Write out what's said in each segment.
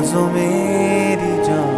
नाज़ो मेरी जान।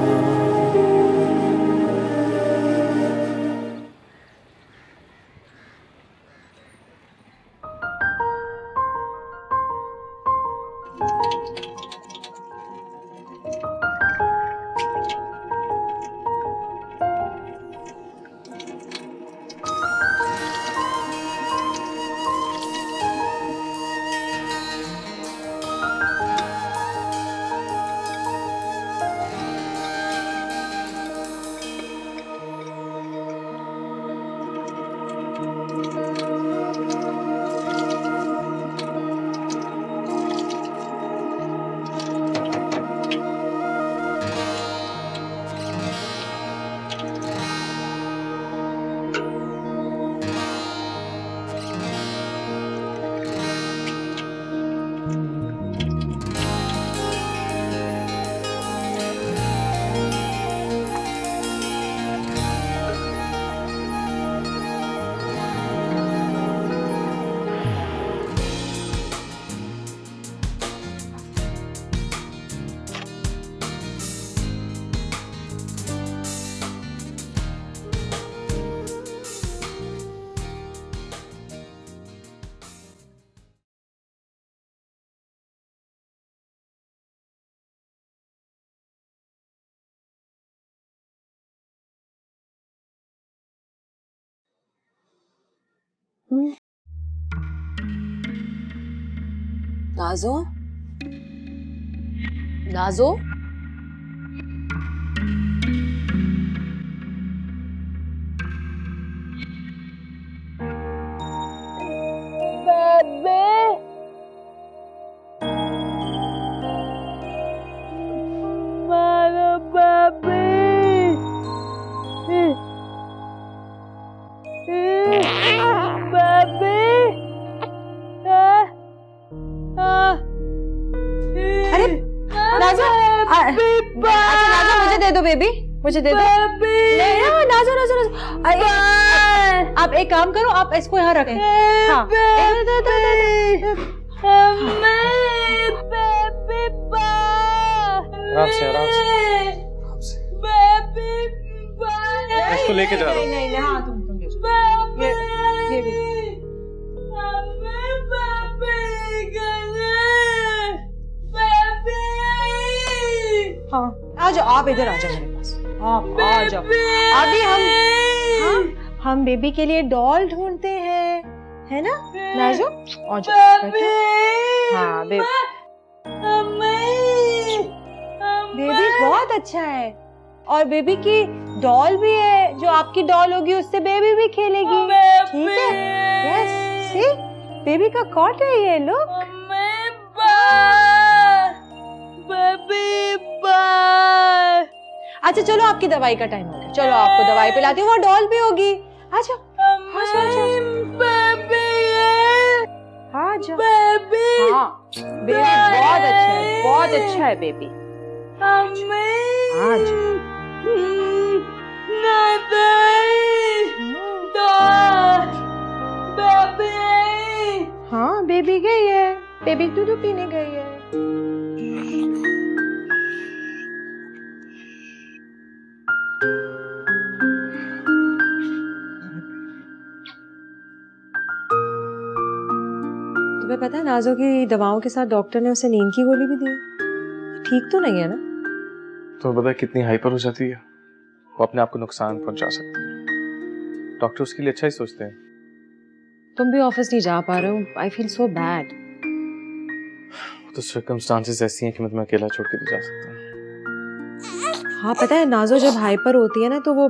नाज़ो, नाज़ो, मुझे दे दो बेबी, मुझे दे दो। नहीं, नाज़ो नाज़ो नाज़ो, आप एक काम करो, आप इसको यहाँ रखें। हाँ, आराम से इसको लेके जा रहा हूँ। नहीं, हाँ तुम ले जाओ। ये भी। हाँ, आ जाओ, आप इधर आ जाओ मेरे पास, आप आ जाओ। अभी हम बेबी के लिए डॉल ढूंढते हैं, है ना नाज़ो? आ जाओ, बैठो। हाँ बेबी बहुत अच्छा है, और बेबी की डॉल भी है, जो आपकी डॉल होगी उससे बेबी भी खेलेगी, ठीक है? यस, सी बेबी का कॉट है ये, लुक। अच्छा चलो, आपकी दवाई का टाइम हो गया, चलो आपको दवाई पिलाती हूँ, वो डॉल भी होगी। आ जाओ, आ जाओ, हाँ बेबी बहुत अच्छा है, बहुत अच्छा है बेबी। आज हाँ बेबी गई है, बेबी दूध पीने गई है। तुम्हें पता है नाज़ो की दवाओं के साथ डॉक्टर ने उसे नींद की गोली भी दी है, ठीक तो नहीं है ना? तो पता है कितनी हाइपर हो जाती है, वो अपने आप को नुकसान पहुंचा सकती है। डॉक्टर उसके लिए अच्छा ही सोचते हैं। तुम भी ऑफिस नहीं जा पा रहे हो, आई फील सो बैड। तो सर्कमस्टांसेस ऐसी हैं कि मैं तुम्हें अकेला छोड़ के नहीं जा सकता। हाँ पता है, नाज़ो जब हाइपर होती है ना तो वो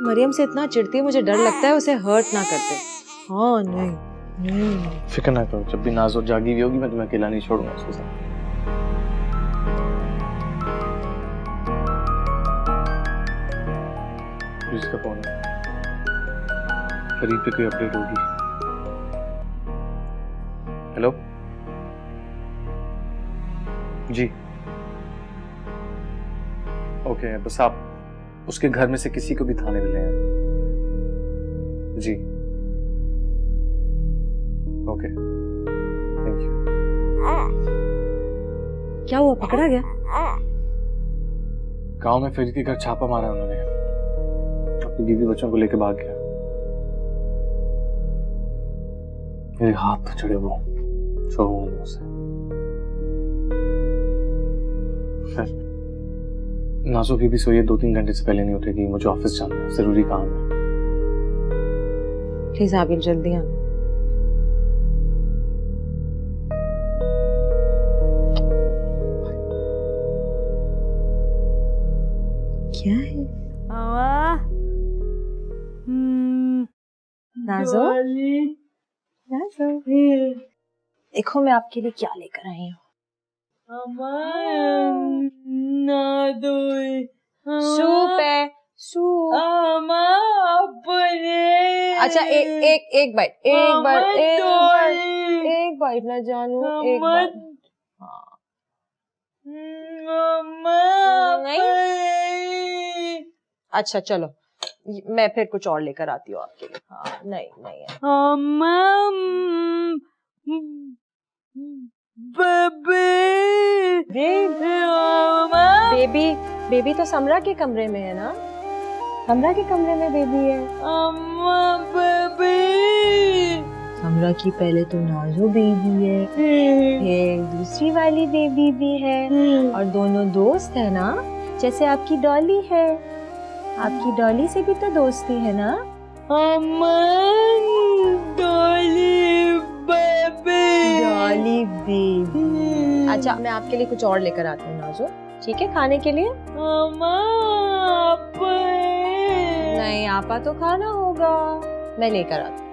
मरियम से इतना चिढ़ती है, मुझे डर लगता है उसे हर्ट ना करते। हाँ नहीं, फिक्र ना करो, जब भी नाज़ो जागी हुई होगी मैं तुम्हें अकेला नहीं छोड़ूंगा उसके साथ। किसका फोन है? फरीद पे कोई अपडेट होगी? हेलो जी, ओके, बस आप उसके घर में से किसी को भी थाने में ले आए। जी ओके, थैंक यू। क्या हुआ, पकड़ा गया? गांव में फेरी के घर छापा मारा उन्होंने, अपनी बीवी बच्चों को लेके भाग गया। मेरे हाथ तो चढ़े वो जो हुआ उसे। नाजो भी सोई है, 2-3 घंटे से पहले नहीं उठेगी। मुझे ऑफिस जाना है, जरूरी काम है। प्लीज आबिर जल्दी आना। क्या है नाजो? नाजो, देखो मैं आपके लिए क्या लेकर आई हूँ। सूप है, सूप। अच्छा एक बाइट, एक बाइट ना जानू, एक बाइट। नहीं, अच्छा चलो मैं फिर कुछ और लेकर आती हूँ आपके लिए। हाँ नहीं है। बेबी तो समरा के कमरे में है ना? समरा के कमरे में बेबी है। समरा की पहले तो नाजो बेबी है, फिर दूसरी वाली बेबी भी है, और दोनों दोस्त है ना, जैसे आपकी डॉली है। आपकी डॉली से भी तो दोस्ती है ना? डॉली बेबी। अच्छा मैं आपके लिए कुछ और लेकर आती हूँ नाजो, ठीक है, खाने के लिए? नहीं, आपा तो खाना होगा, मैं लेकर आती हूँ,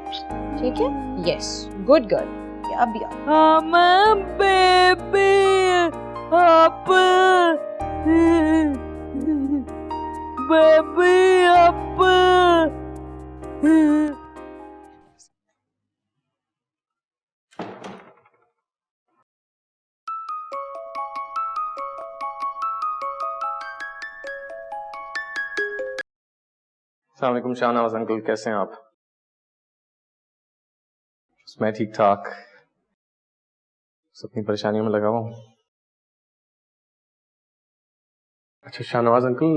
ठीक है? Yes, good girl. अब अस्सलाम वालेकुम शाहनवाज अंकल, कैसे हैं आप? मैं ठीक ठाक, अपनी परेशानियों में लगा हुआ हूँ। अच्छा शाहनवाज अंकल,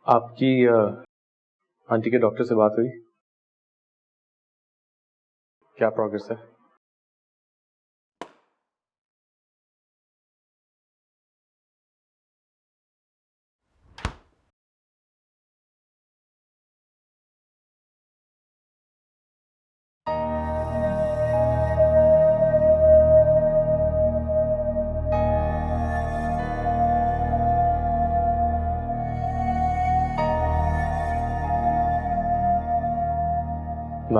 आपकी आंटी के डॉक्टर से बात हुई? क्या प्रोग्रेस है?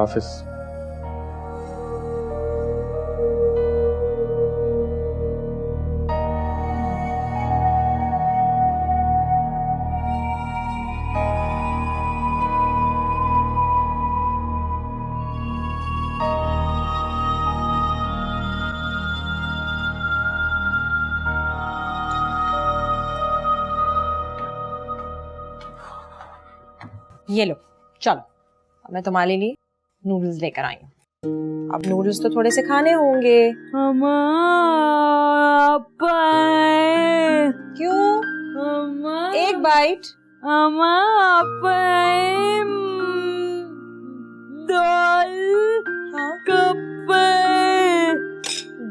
हाफिज। ये लो, चलो मैं तुम्हारे लिए नूडल्स लेकर आई हूँ। अब नूडल्स तो थोड़े से खाने होंगे। क्यों? एक बाइट।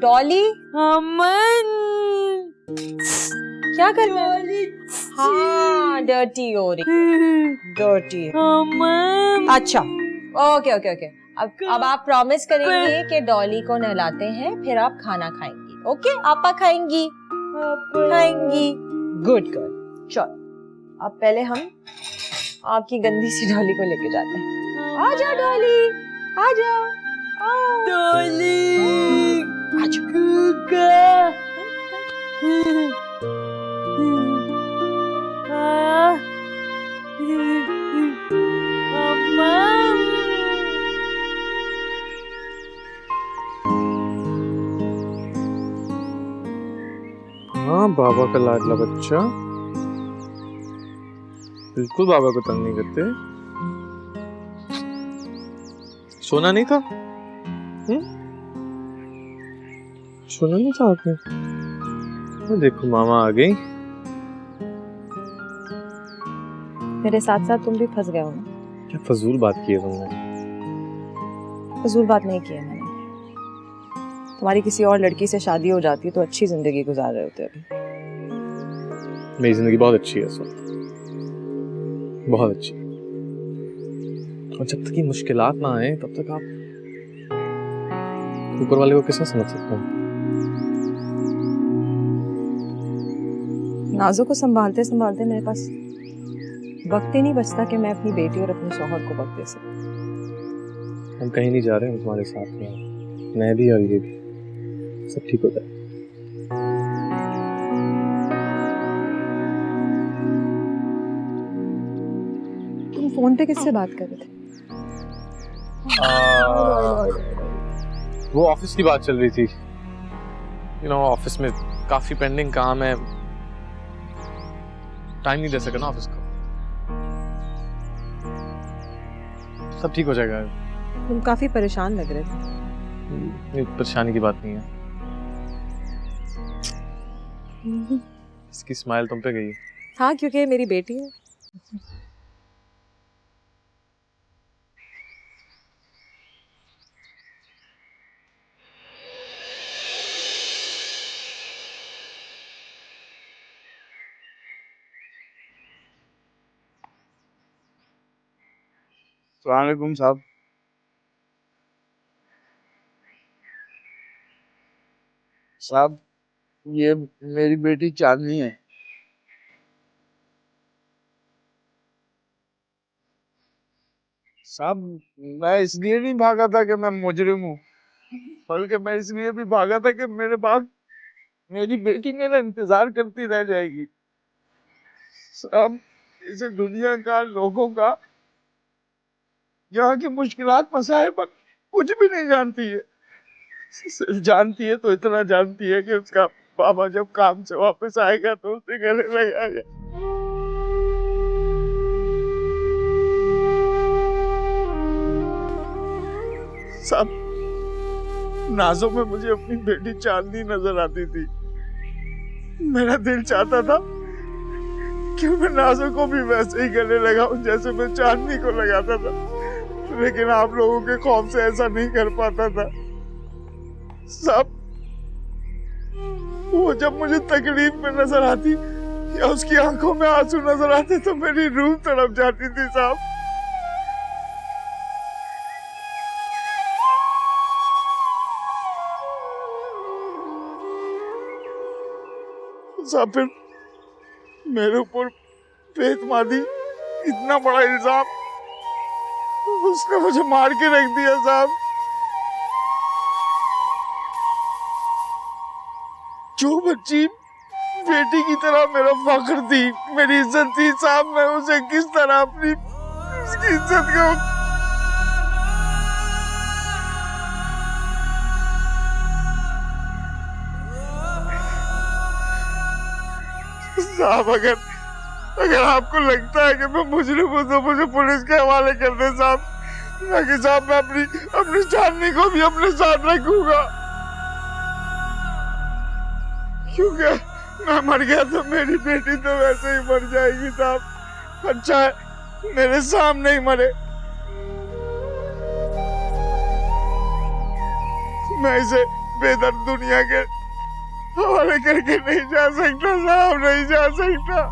डॉली, क्या कर रही है? हाँ, डर्टी हो रही, डर्टी। अच्छा ओके। अब आप प्रॉमिस करेंगे कि डॉली को नहलाते हैं, फिर आप खाना खाएंगी। ओके, आपा खाएंगी? Good girl. चलो अब पहले हम आपकी गंदी सी डॉली को लेके जाते हैं। आ जाओ डॉली, आ जाओ। डॉली हाँ, बाबा का लाडला बच्चा, बिल्कुल बाबा को तंग नहीं करते। सोना नहीं था? सोना नहीं था आपने? तो देखो मामा आ गई। मेरे साथ साथ तुम भी फंस गए हो ना। क्या फजूल बात की है तुमने? फजूल बात नहीं की है मैंने। तुम्हारी किसी और लड़की से शादी हो जाती तो अच्छी जिंदगी गुजार रहे होते अभी। मेरी जिंदगी बहुत अच्छी है सो, बहुत अच्छी। और जब तक ये मुश्किलात ना आए तब तक आप ऊपर वाले को कैसे समझ सकते हैं? नाजो को संभालते संभालते मेरे पास वक्त ही नहीं बचता कि मैं अपनी बेटी और अपने शौहर को वक्त दे सकूं। हम कहीं नहीं जा रहे हैं, तुम्हारे साथ में मैं भी और ये भी, सब ठीक हो जाए। तुम फोन पे किससे बात कर रहे थे? वो ऑफिस की बात चल रही थी। ऑफिस में काफी पेंडिंग काम है, टाइम नहीं दे सका ना ऑफिस को। सब ठीक हो जाएगा। तुम काफी परेशान लग रहे थे। ये परेशानी की बात नहीं है। इसकी स्माइल तुम पे गई। हाँ, क्योंकि मेरी बेटी है। अस्सलाम वालेकुम साहब। साहब, ये मेरी बेटी चांदनी है। साहब, मैं इसलिए नहीं भागा था कि मैं मुजरिम हूँ, बल्कि मैं इसलिए भी भागा था कि मेरे बाद मेरी बेटी मेरा इंतजार करती रह जाएगी। साहब, इसे दुनिया का, लोगों का, यहाँ की मुश्किलात मसाइल पर कुछ भी नहीं जानती है। सिर्फ जानती है तो इतना जानती है कि उसका पापा जब काम से वापस आएगा तो उसे गले लगाएगा। साहब, नाजों में मुझे अपनी बेटी चांदनी नजर आती थी। मेरा दिल चाहता था कि मैं नाजों को भी वैसे ही गले लगाऊं जैसे मैं चांदनी को लगाता था, लेकिन आप लोगों के खौफ से ऐसा नहीं कर पाता था। साहब, वो जब मुझे तकलीफ में नजर आती या उसकी आंखों में आंसू नजर आते तो मेरी रूह तड़प जाती थी। साहब, फिर मेरे ऊपर बेतमादी इतना बड़ा इल्जाम, उसने मुझे मार के रख दिया। साहब, जो बच्ची बेटी की तरह मेरा फख्र थी, मेरी इज्जत थी, साहब, मैं उसे किस तरह अपनी उसकी इज्जत को। साहब, अगर आपको लगता है कि मैं मुजरिम हूं तो मुझे पुलिस के हवाले कर दे साहब, ताकि साहब मैं अपनी चांदनी को भी अपने साथ रखूंगा। क्योंकि मैं मर गया तो मेरी बेटी तो वैसे ही मर जाएगी। साहब, अच्छा है मेरे सामने ही मरे। मैं इसे बेदर्द दुनिया के हवाले करके नहीं जा सकता साहब, नहीं जा सकता।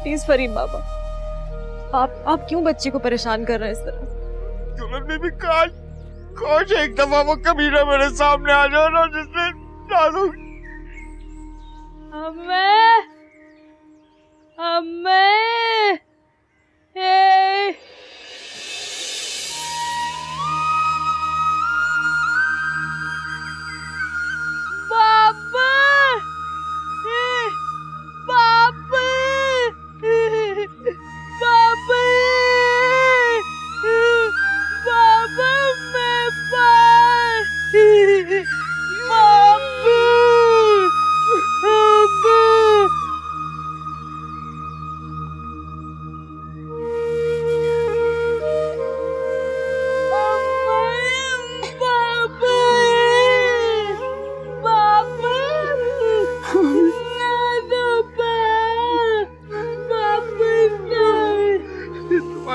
प्लीज फरीद बाबा, आप क्यों बच्ची को परेशान कर रहे हैं इस तरह? दुल्हन में भी काश एक दफा वो कमीना मेरे सामने आ जाओ ना, जिसने नाजो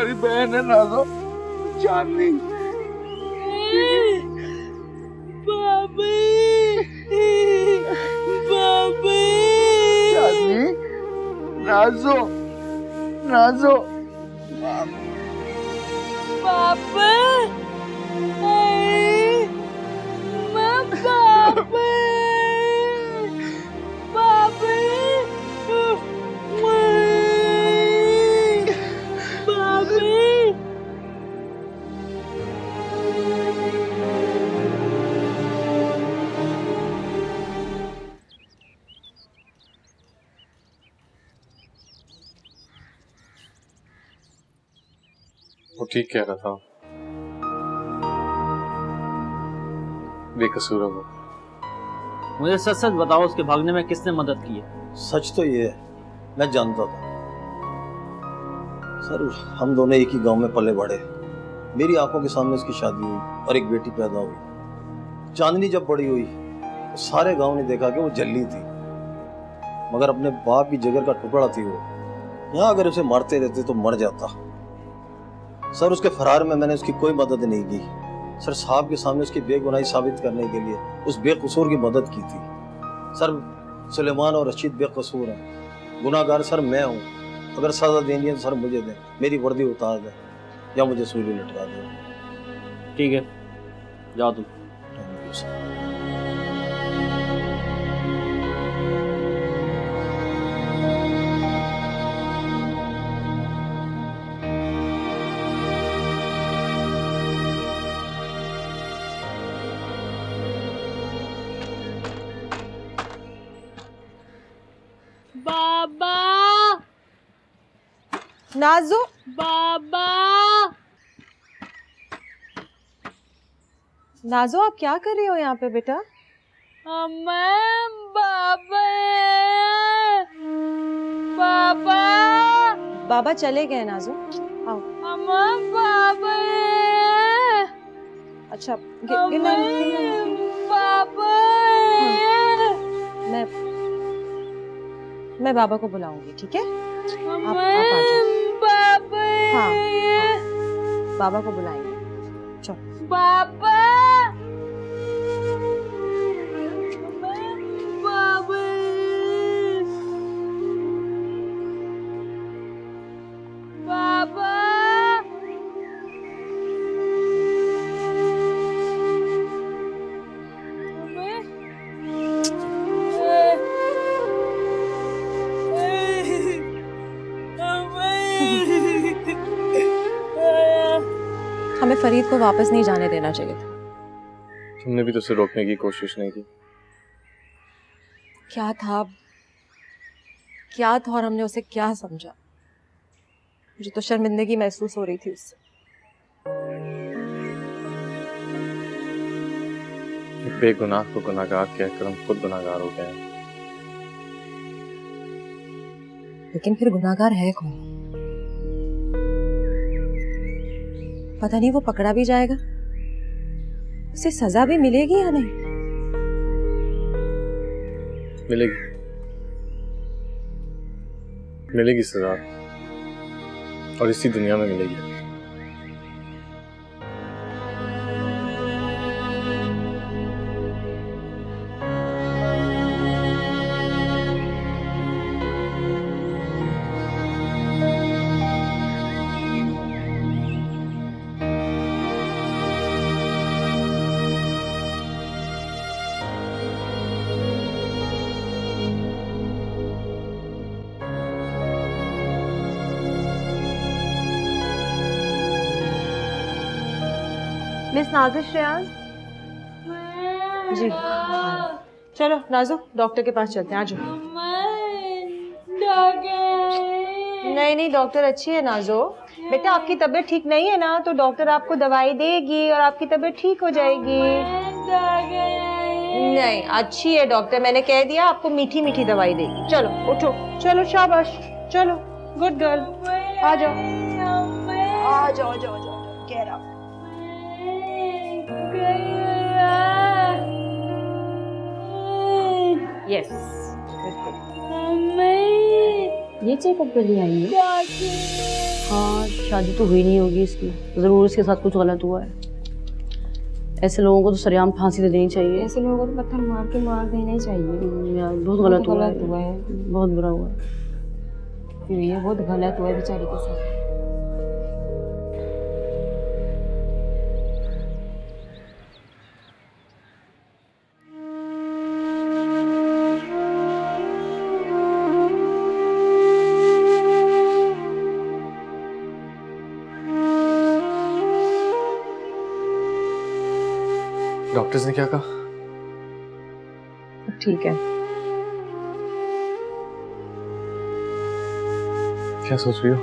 तुम्हारी बहन है नाजो, चांदनी। चांदनी, नाजो, नाजो। पापा, वो ठीक कह रहा था, बेकसूर है वो। मुझे सच सच बताओ, उसके भागने में किसने मदद की है? सच तो ये है, मैं जानता था सर, हम दोनों एक ही गांव में पले बढ़े। मेरी आंखों के सामने उसकी शादी हुई और एक बेटी पैदा हुई। चांदनी जब बड़ी हुई तो सारे गांव ने देखा कि वो जल्ली थी, मगर अपने बाप की जिगर का टुकड़ा थी वो। यहाँ अगर उसे मारते रहते तो मर जाता। सर, उसके फरार में मैंने उसकी कोई मदद नहीं की सर। साहब के सामने उसकी बेगुनाही साबित करने के लिए उस बेकसूर की मदद की थी सर। सुलेमान और रशीद बेकसूर हैं, गुनाहगार सर मैं हूँ। अगर सजा देनी है तो सर मुझे दें, मेरी वर्दी उतार दें या मुझे सूली लटका दें। ठीक है, जाओ तुम। Thank you sir. बाबा, नाजो, बाबा, नाजो आप क्या कर रही हो यहाँ पे बेटा? मैं बाबा, बाबा, बाबा चले गए नाजो, आओ। बाबा, अच्छा गिनना बाबा, मैं बाबा को बुलाऊंगी, ठीक है? आप आ जाओ। बाबा, हाँ, बाबा को बुलाएंगे, चलो। बाबा, बाबा, बाबा, हमें फरीद को वापस नहीं जाने देना चाहिए था। तुमने भी तो उसे रोकने की कोशिश नहीं की। क्या था और हमने उसे क्या समझा? मुझे तो शर्मिंदगी महसूस हो रही थी उससे। बेगुनाह को गुनाहगार कहकर हम खुद गुनाहगार हो गए हैं। लेकिन फिर गुनाहगार है कौन? पता नहीं वो पकड़ा भी जाएगा, उसे सजा भी मिलेगी या नहीं? मिलेगी सजा, और इसी दुनिया में मिलेगी। मिस नाज़ो श्रेयांश जी, चलो नाज़ो डॉक्टर के पास चलते हैं, आ जाओ। नहीं डॉक्टर अच्छी है नाज़ो। बेटा आपकी तबीयत ठीक नहीं है ना, तो डॉक्टर आपको दवाई देगी और आपकी तबीयत ठीक हो जाएगी। नहीं अच्छी है डॉक्टर, मैंने कह दिया आपको मीठी मीठी दवाई देगी। चलो उठो, चलो शाबाश, चलो गुड गर्ल, आ जाओ आ जाओ आ जाओ, कह रहा यस ये चेकअप के लिए आई है। हाँ, शादी तो हुई नहीं होगी इसकी, जरूर इसके साथ कुछ गलत हुआ है। ऐसे लोगों को तो सरेआम फांसी दे देनी चाहिए। ऐसे लोगों को तो पत्थर मार के मार देना चाहिए। यार बहुत गलत हुआ है, है, बहुत बुरा हुआ है। ये बहुत गलत हुआ है बेचारी के साथ। डॉक्टर्स ने क्या कहा? ठीक है। क्या सोच रही हो?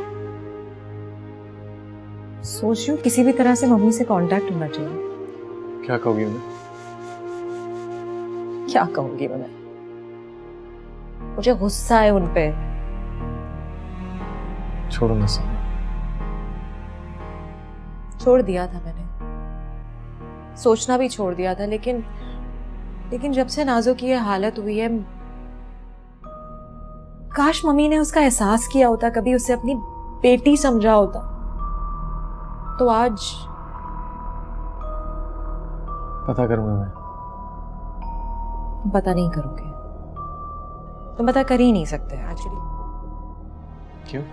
सोच रही हूँ किसी भी तरह से मम्मी से कांटेक्ट होना चाहिए। क्या कहोगी उन्हें? क्या कहूंगी मैं? मुझे गुस्सा है उन पे। छोड़ो ना सब। छोड़ दिया था मैंने, सोचना भी छोड़ दिया था, लेकिन जब से नाज़ो की ये हालत हुई है, काश मम्मी ने उसका एहसास किया होता, कभी उसे अपनी बेटी समझा होता, तो आज। पता करूंगा मैं। तुम पता नहीं करोगे, तुम पता कर ही नहीं सकते एक्चुअली। क्यों?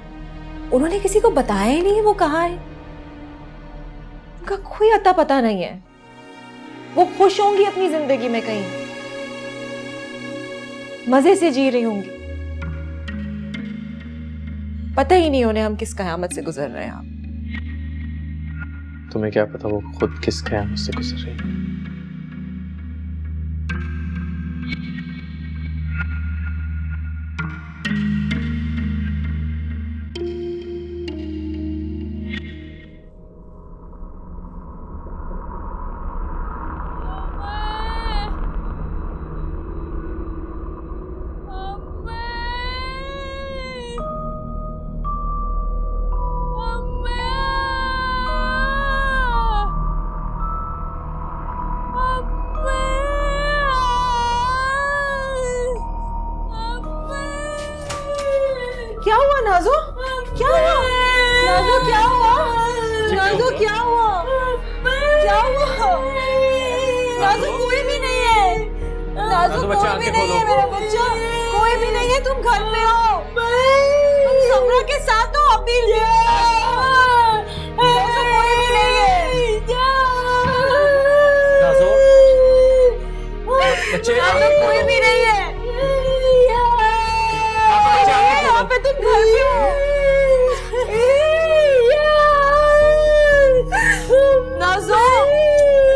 उन्होंने किसी को बताया ही नहीं वो कहाँ है, उनका कोई अता पता नहीं है। वो खुश होंगी अपनी जिंदगी में, कहीं मजे से जी रही होंगी, पता ही नहीं उन्हें हम किस कयामत से गुजर रहे हैं। आप तुम्हें क्या पता वो खुद किस कयामत से गुजर रही है? क्या हुआ नाज़ो? क्या हुआ नाज़ो? क्या हुआ नाज़ो? क्या हुआ? क्या हुआ नाज़ो? कोई भी नहीं है नाज़ो, कोई भी नहीं है मेरा बच्चा, कोई भी नहीं है। तुम घर पे हो, तुम समरा के साथ हो अभी। नाज़ो कोई भी नहीं है। नाज़ो, बच्चे नाज़ो कोई भी नहीं है यहाँ पे, तुम घर पे हो। नाज़ो,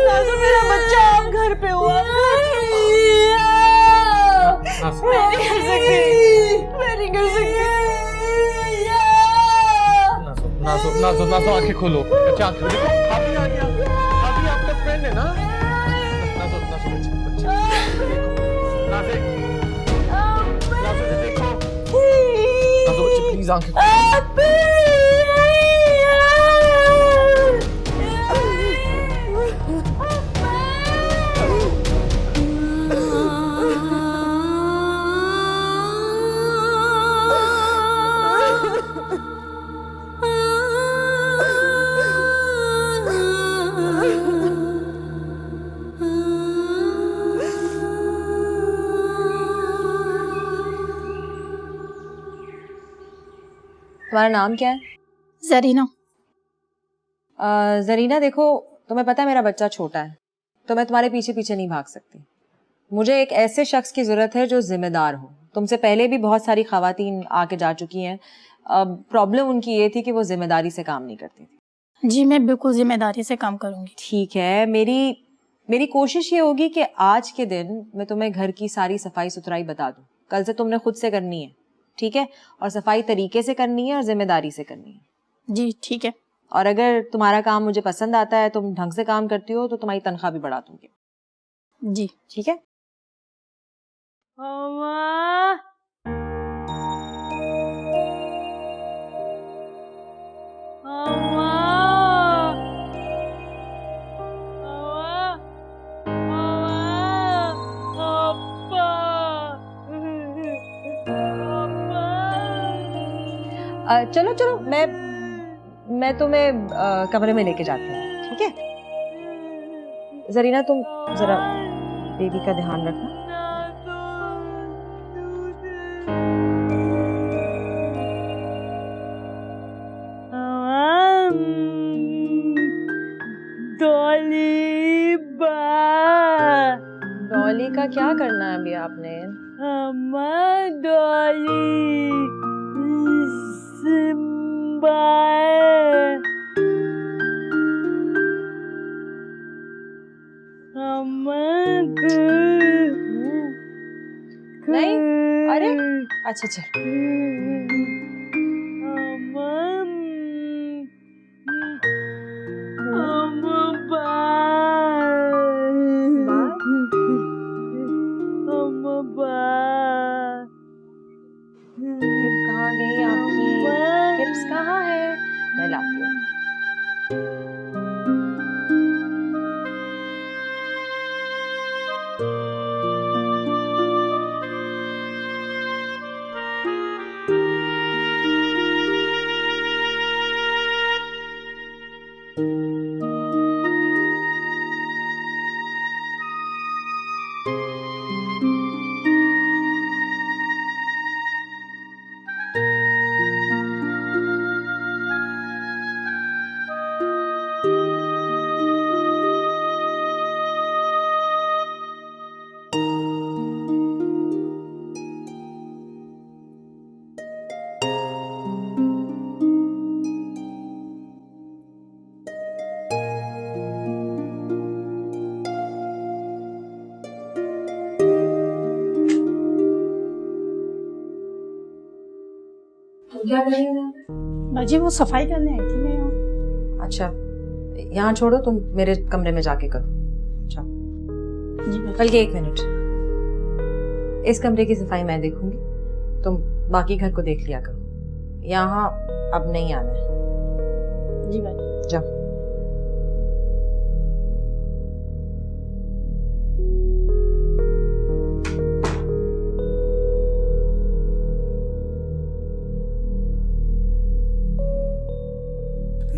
नाज़ो मेरा बच्चा, आप घर पे हो। मैं नहीं कर सकती, मैं नहीं कर सकती। नाज़ो, नाज़ो, नाज़ो आंखें खोलो। बच्चे आंखें खोलो। देखो अभी आ गया, अभी आपका फ्रेंड है ना? नाज़ो, नाज़ो बच्चे, बच्चे नाज़े, नाज़ो देखो, नाज़ो बच्चे प्लीज आंखें खोलो। तुम्हारा नाम क्या है? जरीना। जरीना, देखो तुम्हें पता है मेरा बच्चा छोटा है, तो मैं तुम्हारे पीछे पीछे नहीं भाग सकती। मुझे एक ऐसे शख्स की जरूरत है जो जिम्मेदार हो। तुमसे पहले भी बहुत सारी खवातीन आके जा चुकी हैं, प्रॉब्लम उनकी ये थी कि वो जिम्मेदारी से काम नहीं करती थी। जी मैं बिल्कुल जिम्मेदारी से काम करूंगी। ठीक है, मेरी कोशिश ये होगी कि आज के दिन मैं तुम्हें घर की सारी सफाई सुथराई बता दूं। कल से तुमने खुद से करनी है, ठीक है? और सफाई तरीके से करनी है और जिम्मेदारी से करनी है। जी ठीक है। और अगर तुम्हारा काम मुझे पसंद आता है, तुम ढंग से काम करती हो, तो तुम्हारी तनख्वाह भी बढ़ा दूंगी। जी ठीक है? चलो चलो, मैं तुम्हें कमरे में लेके जाती हूँ, ठीक है? जरीना तुम जरा बेबी का ध्यान रखना। डॉली का क्या करना है अभी आपने? नहीं, अरे अच्छा अच्छा। हिप कहाँ गई आपकी? हिप्स कहाँ है? मैं लाती हूँ। क्या कर रही हो? बाजी वो सफाई करने आई थी मैं यहाँ। अच्छा, यहाँ छोड़ो, तुम मेरे कमरे में जाके करो। जाओ। जी बल्कि 1 मिनट, इस कमरे की सफाई मैं देखूंगी, तुम बाकी घर को देख लिया करो। यहाँ अब नहीं आना है। जी बाजी। जाओ।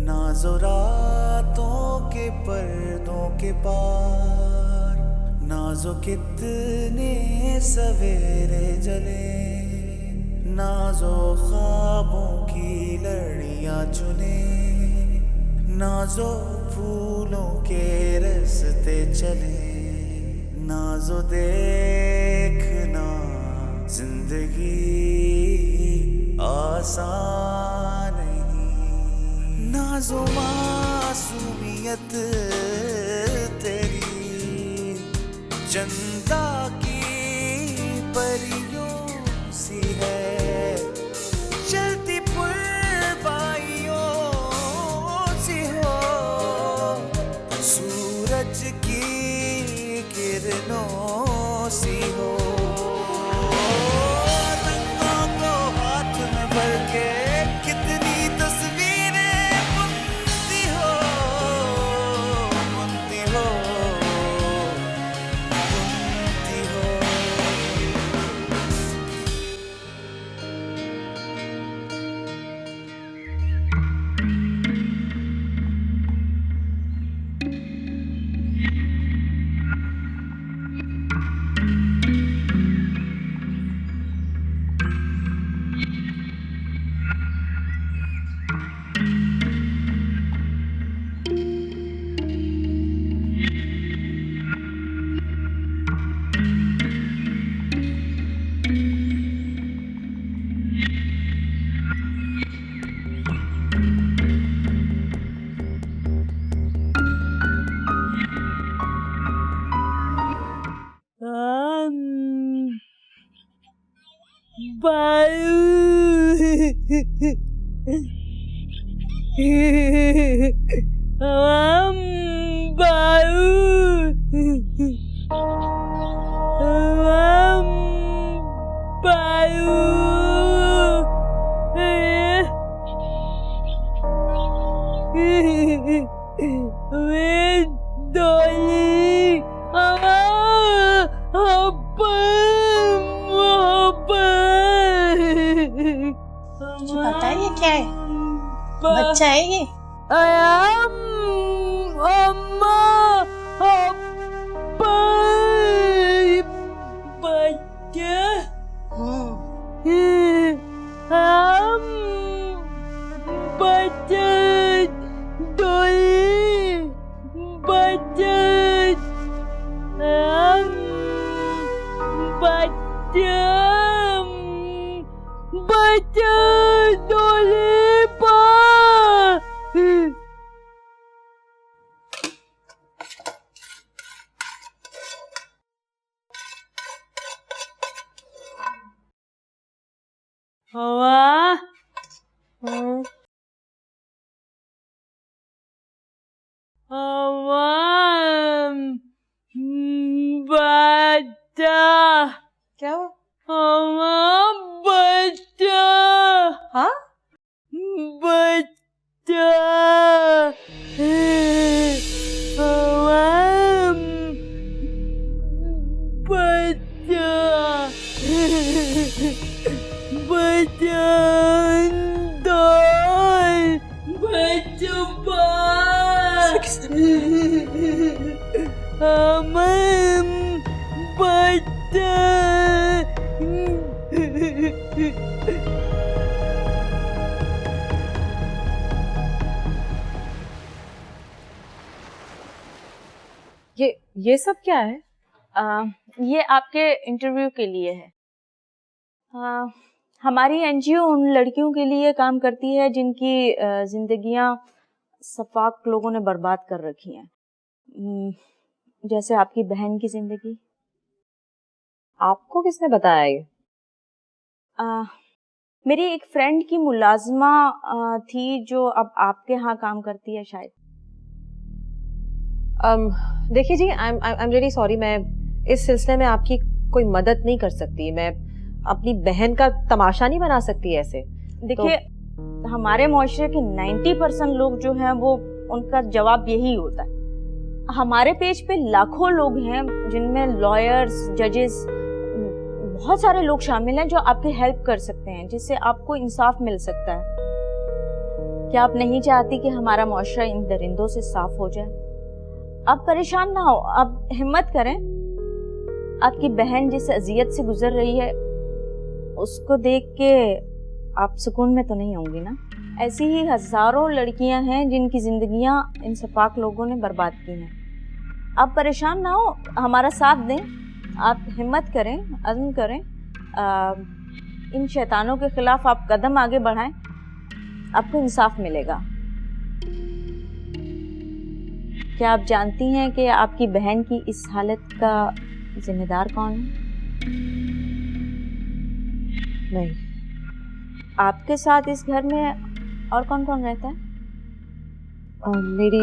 नाज़ो रातों के पर्दों के पार, नाज़ो कितने सवेरे जले, नाज़ो ख्वाबों की लड़ियां चुने, नाज़ो फूलों के रास्ते चले, नाज़ो देखना जिंदगी आसान नहीं, नाज़ो मासूमियत तेरी चंदा की परियों सी है, चलती पुरवाइयों सी हो, सूरज की किरणों सी हो, रंगों को हाथ में भर के कितनी तस्वीरें बुनती हो, बुनती हो, बुनती हो। मुझे पता है ये क्या है। बच्चा है ये? क्या हुआ? हाँ? ये सब क्या है? ये आपके इंटरव्यू के लिए है। हमारी एनजीओ उन लड़कियों के लिए काम करती है जिनकी जिंदगियां सफाक लोगों ने बर्बाद कर रखी हैं, जैसे आपकी बहन की जिंदगी। आपको किसने बताया ये? मेरी एक फ्रेंड की मुलाजमा थी जो अब आपके यहाँ काम करती है शायद। देखिए जी, आई एम रियली सॉरी, मैं इस सिलसिले में आपकी कोई मदद नहीं कर सकती। मैं अपनी बहन का तमाशा नहीं बना सकती ऐसे। देखिए हमारे मुआशरे के 90% लोग जो हैं वो उनका जवाब यही होता है। हमारे पेज पे लाखों लोग हैं जिनमें लॉयर्स, जजेस, बहुत सारे लोग शामिल हैं जो आपकी हेल्प कर सकते हैं, जिससे आपको इंसाफ मिल सकता है। क्या आप नहीं चाहती कि हमारा मुआशरा इन दरिंदों से साफ हो जाए? आप परेशान ना हो, आप हिम्मत करें। आपकी बहन जिस अजियत से गुजर रही है उसको देख के आप सुकून में तो नहीं होंगी ना? ऐसी ही हजारों लड़कियां हैं जिनकी जिंदगियां इन सफाक लोगों ने बर्बाद की हैं। आप परेशान ना हो, हमारा साथ दें, आप हिम्मत करें, अज़्म करें, इन शैतानों के खिलाफ आप कदम आगे बढ़ाएं, आपको इंसाफ मिलेगा। क्या आप जानती हैं कि आपकी बहन की इस हालत का जिम्मेदार कौन है? नहीं। आपके साथ इस घर में और कौन कौन रहता है? मेरी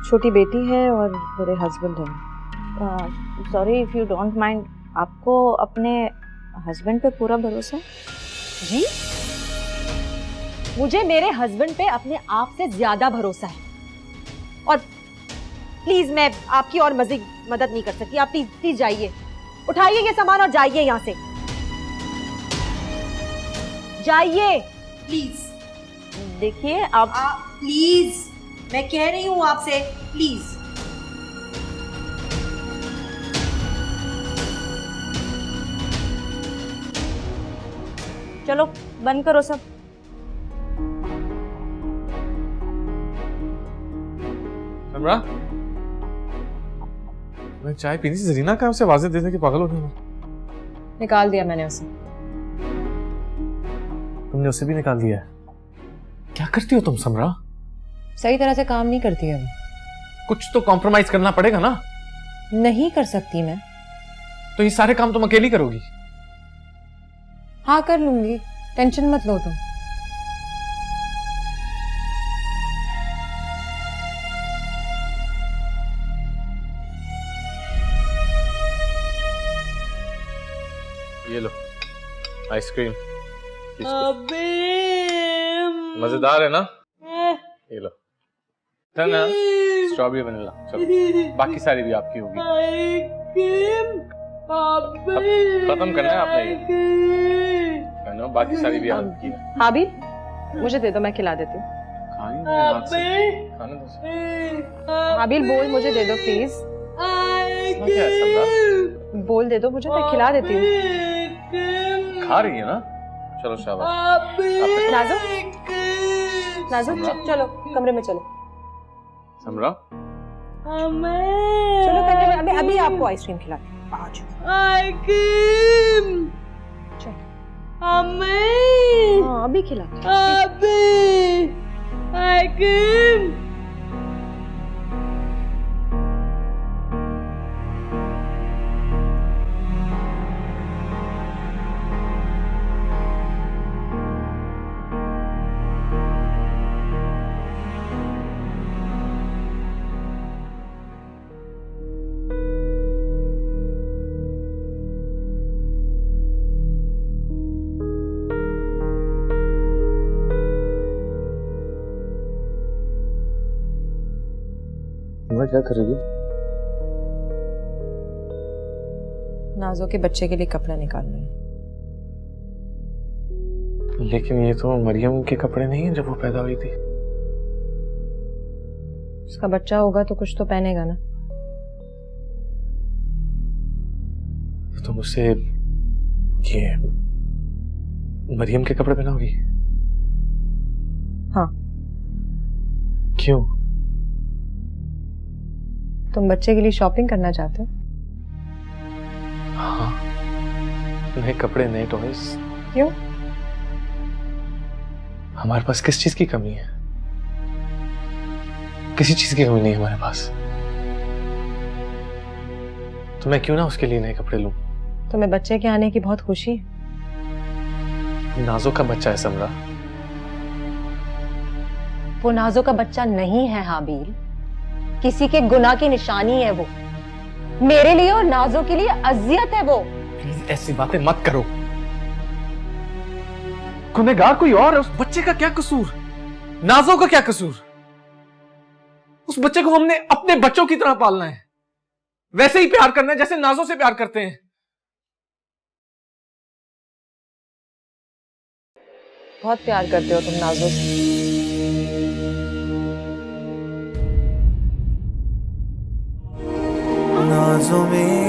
छोटी बेटी है और मेरे हस्बैंड हैं। Sorry if you don't mind, आपको अपने हस्बैंड पे पूरा भरोसा है? जी, मुझे मेरे हस्बैंड पे अपने आप से ज्यादा भरोसा है। और प्लीज मैं आपकी और मजीद मदद नहीं कर सकती। आप प्लीज जाइए, उठाइए ये सामान और जाइए यहाँ से, जाइए प्लीज। देखिए आप प्लीज, मैं कह रही हूँ आपसे, प्लीज। चलो बंद करो सब। समरा, मैं चाय पीनी थी। जरीना का उसे आवाजें देते कि पागल होने में। निकाल दिया मैंने उसे। तुमने उसे भी निकाल दिया है? क्या करती हो तुम समरा? सही तरह से काम नहीं करती है वो। कुछ तो कॉम्प्रोमाइज करना पड़ेगा ना। नहीं कर सकती मैं। तो ये सारे काम तुम अकेली करोगी? हाँ कर लूंगी, टेंशन मत लो तुम। ये लो आइसक्रीम, मजेदार है ना? ये लो ना, स्ट्रॉबेरी वनीला। चलो बाकी सारी भी आपकी होगी। खत्म करना है आपने ये, बाकी सारी भी आपकी है। हाबिब, मुझे दे दो, मैं खिला देती हूँ। खाने दो। आबिल बोल, मुझे दे दो प्लीज। इसमें क्या है समरा? बोल दे दो मुझे, मैं खिला देती हूँ। खा रही है ना? चलो शाबाश। नाजो, नाजो चलो कमरे में चलो। समरा चलो कमरे में, अभी आपको आइसक्रीम खिलाती हूँ। आ जाओ। चलो। हाँ अभी खिलाती हूँ। क्या कर रही हो? नाजो के बच्चे के लिए कपड़ा निकालना है। लेकिन ये तो मरियम के कपड़े नहीं हैं जब वो पैदा हुई थी। उसका बच्चा होगा तो कुछ तो पहनेगा ना। तो तुम उससे ये मरियम के कपड़े पहनाओगी? हाँ। क्यों? तुम बच्चे के लिए शॉपिंग करना चाहते हो? हाँ, नए कपड़े, नए टॉयज। क्यों? हमारे पास किस चीज की कमी है? किसी चीज की कमी नहीं है हमारे पास। तो मैं क्यों ना उसके लिए नए कपड़े लूं? तुम्हें बच्चे के आने की बहुत खुशी है। नाजो का बच्चा है समरा। वो नाजो का बच्चा नहीं है हाबिल, किसी के गुनाह की निशानी है वो। मेरे लिए और नाजो के लिए अजियत है वो। प्लीज ऐसी बातें मत करो। गुनहगार कोई और है, उस बच्चे का क्या कसूर? नाजो का क्या कसूर? उस बच्चे को हमने अपने बच्चों की तरह पालना है, वैसे ही प्यार करना है जैसे नाजो से प्यार करते हैं। बहुत प्यार करते हो तुम नाजो से। नाज़ों में